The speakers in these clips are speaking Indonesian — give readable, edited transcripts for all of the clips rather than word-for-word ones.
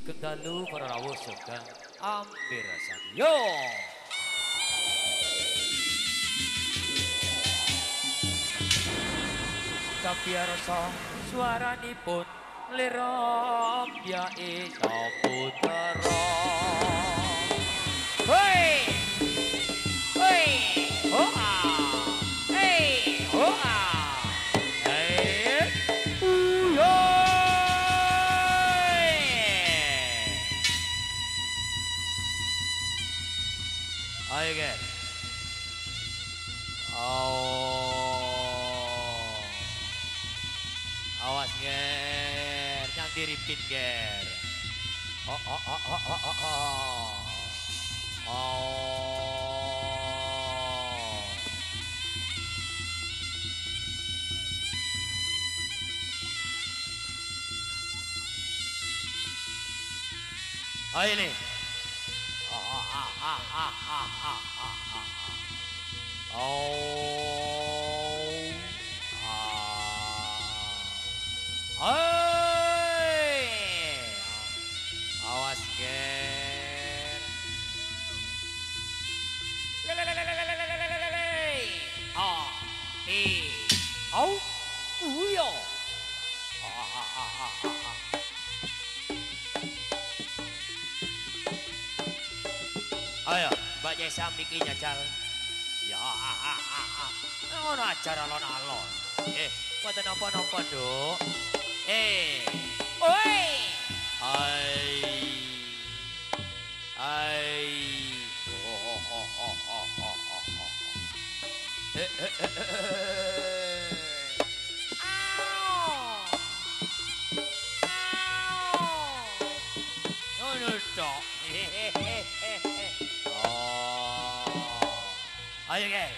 Sugeng dalu para rawuh sugeng ambirasan. Yo. Kapiarsa suaranipun liram yae saputara. Hei! Hei! Hoa! Hei! Hoa! Hei! Uyoy! Ayo guys. Awas ger, yang diripin ger. Oh. Ayo nih. Awas ger. Uyo. Ayo, Mbak Jesa bikinnya cal. Ya, ngono acara alon-alon. Mboten napa-napa, Duk. Oi. Hai. Ngono tok. Ayo, guys.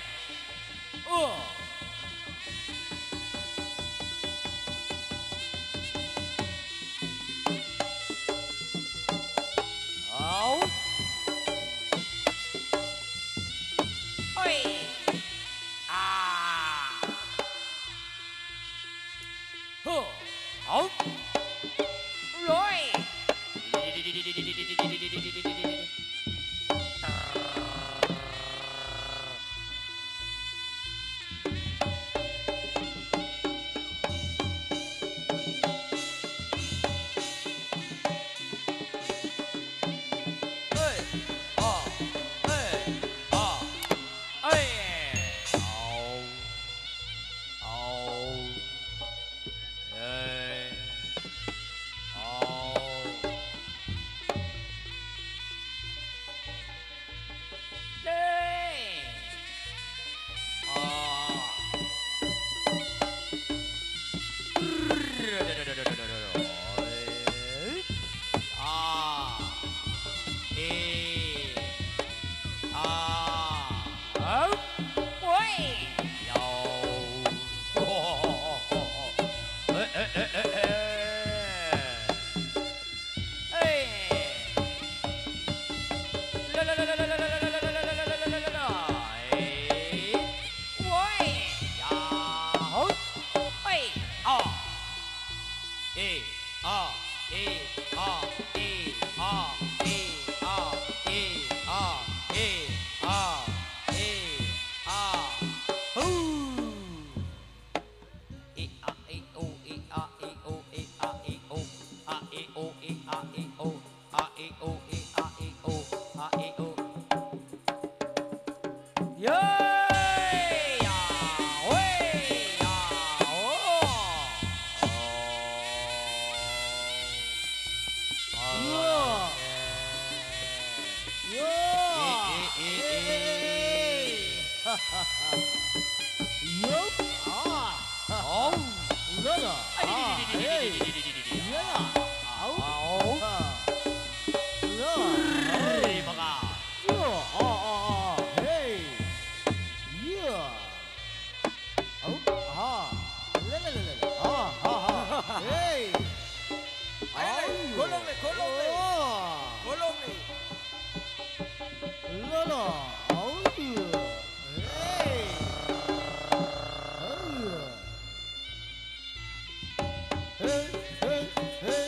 Hey, hey, hey,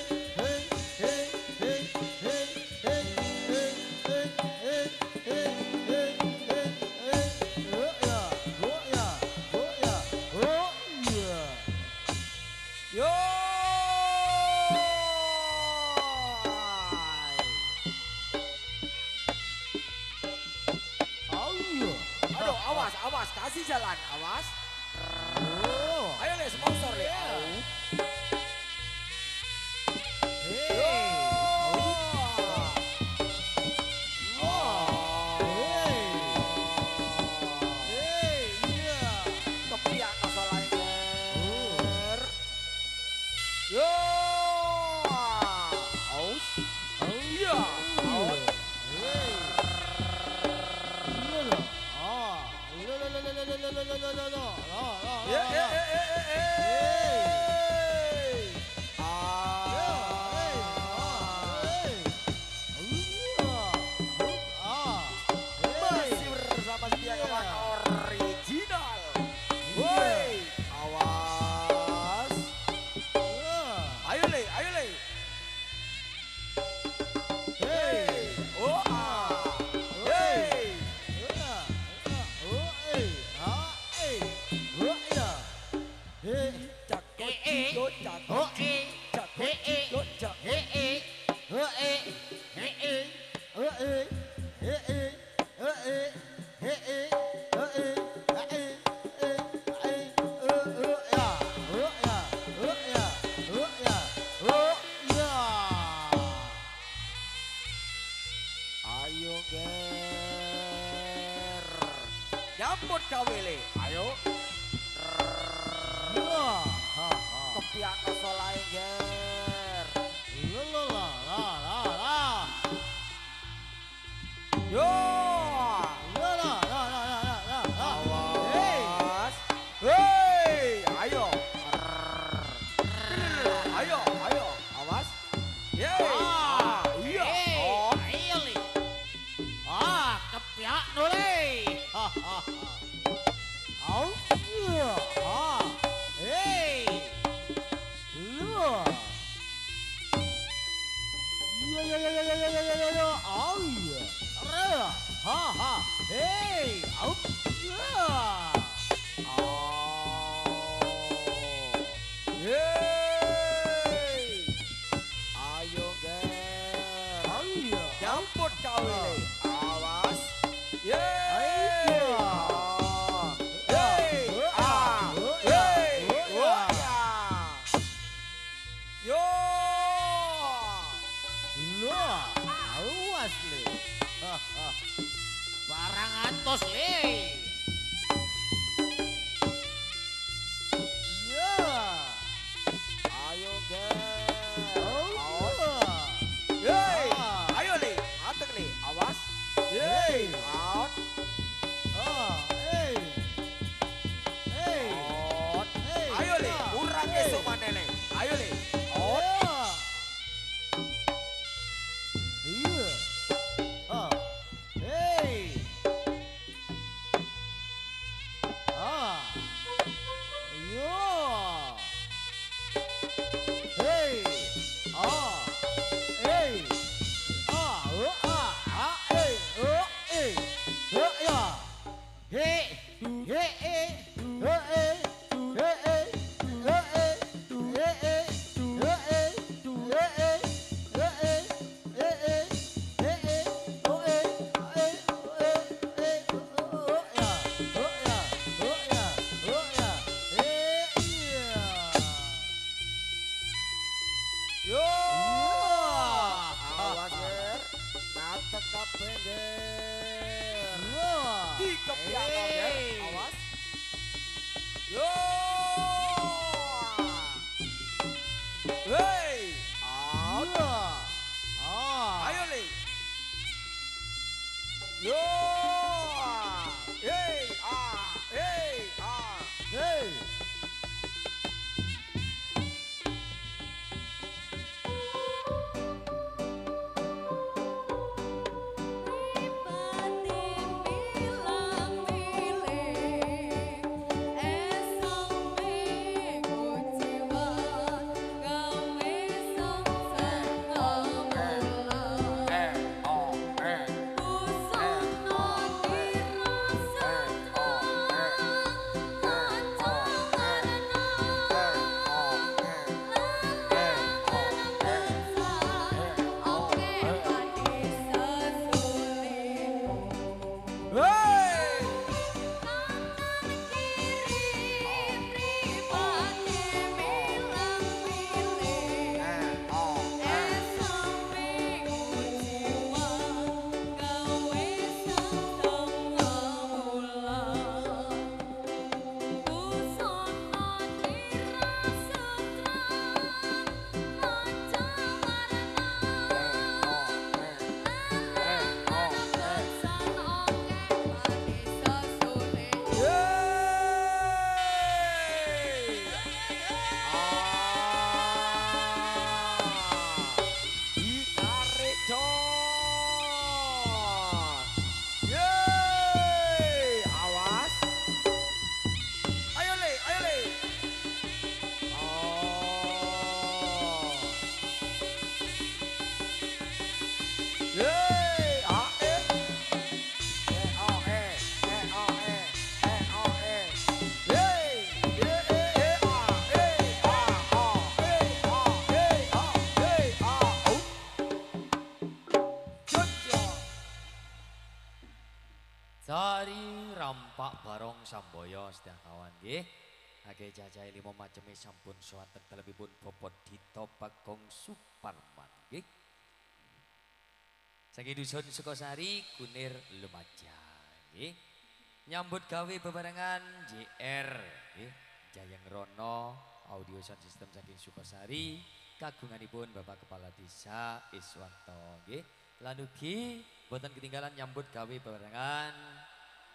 hey, hey, hey. awas, awas, kasih jalan, awas. Ayo le, sponsor le. Kepiak masalah nger. Yo, aus, iya, aus. Masih bersama Setia Kawan original. Woi, awas. Ayo le, ayo le. Hey, oh ah, hey. Ayo ger, nyambut kawile, ayo. Kepiak solai ger. Yo, awas. Hei, ayo. Ayo, ayo, awas. Yeay. Iya. Oh. Kepiak nole. Hey. Hey. Yeay. Ayo ger. Nyambut kawile. Awas. Yeay. Hey. Hey. Yo. Awas le. Barang atos le. Ayo ger. Awas. Yeay. Ayo le. Atek le. Awas. Yeay. Out. Out. Ayo le. Urang esok mana le. Ayo le. Out. Sari rampak barong samboyo sedaya kawan nggih. Akeh cacahe 5 maceme sampun swanten telebipun Bobot Dito Bagong Suparman nggih. Saking dusun Sukosari Kunir Lumajang nggih. Nyambut gawe bebarengan JR nggih. Jayeng Rono audio sound system saking Sukosari kagunganipun Bapak Kepala Desa Iswanto nggih. Lan ugi boten ketinggalan nyambut gawe bebarengan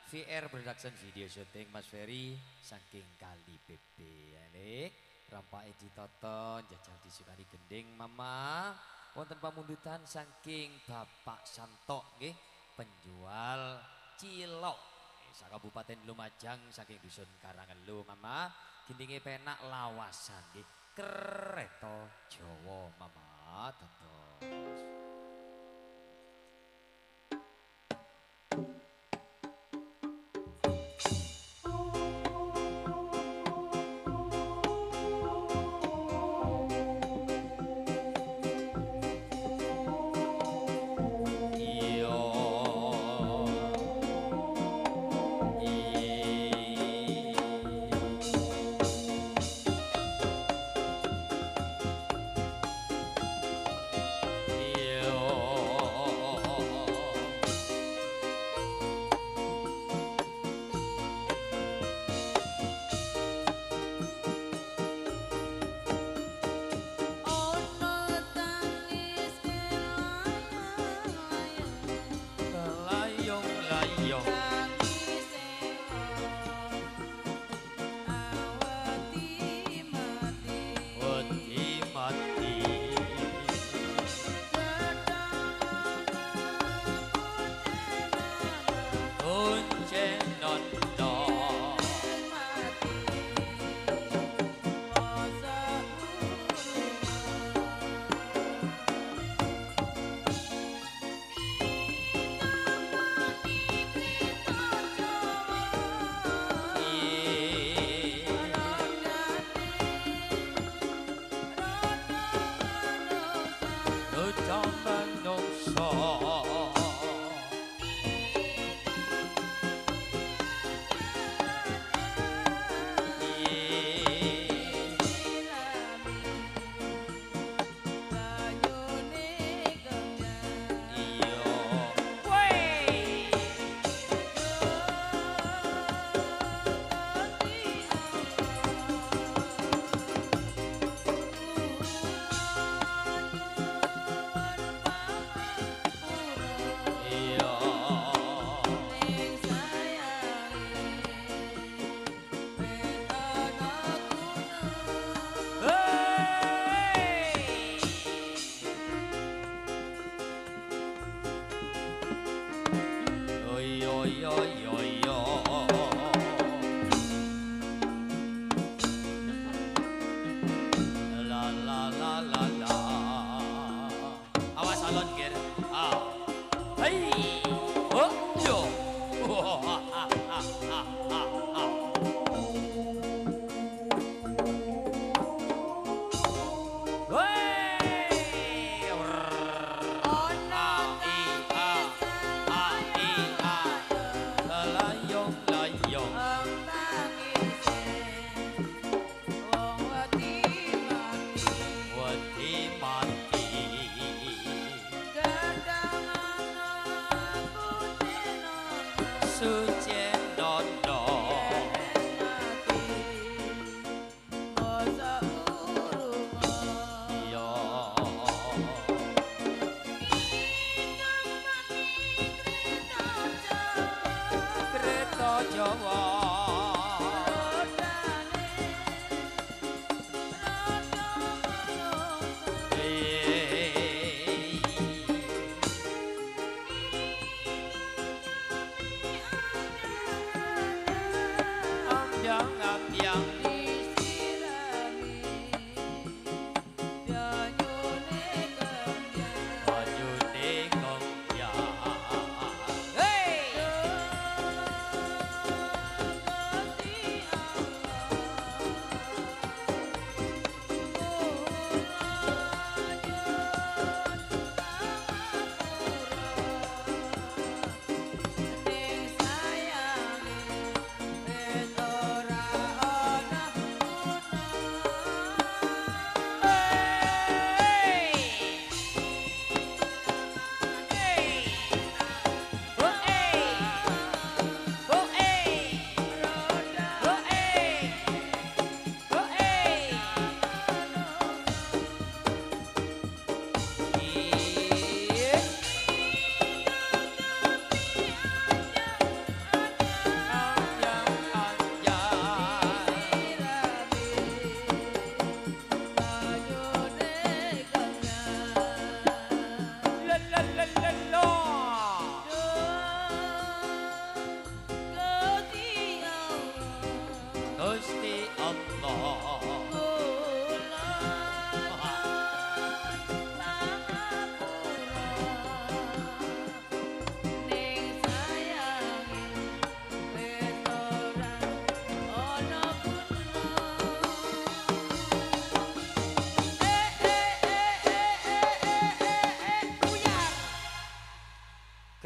VR Production Video Shooting Mas Ferry saking Kali BP ini rampak Eji Toto jajal disukani gending Mama wonten pamundutan saking Bapak Santo nggih penjual cilok saka Kabupaten Lumajang saking dusun Karangelu Mama gendinge penak lawasan nggih kereta Jawa Mama tetos.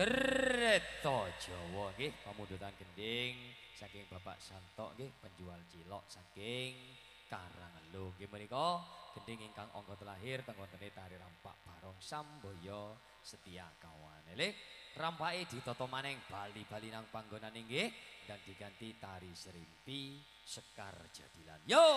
Kereta Jawa nggih pamundutan gending saking Bapak Santo nggih penjual cilok saking Karangelo nggih menika gending ingkang angka telahir teng wontene tari rampak barong Samboyo Setia Kawan. Lek rampake ditata maning bali-bali nang panggonan nggih dan diganti tari serimpi Sekar Jadilan. Yo!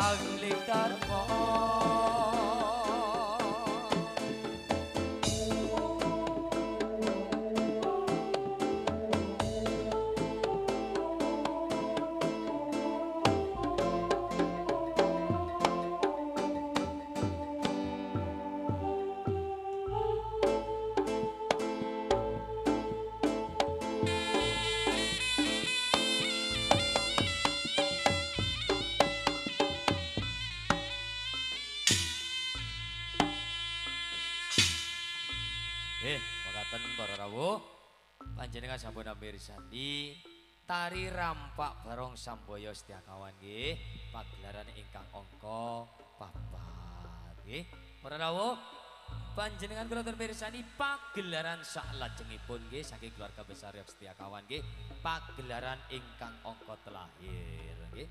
Angling Darmo makaten para rawuh panjenengan sampun mirsani tari rampak barong Samboyo Setia Kawan nggih pagelaran ingkang angka 4 nggih para rawuh panjenengan kula mirsani pagelaran salajengipun nggih saking keluarga besar Setia Kawan nggih pagelaran ingkang angka telahir nggih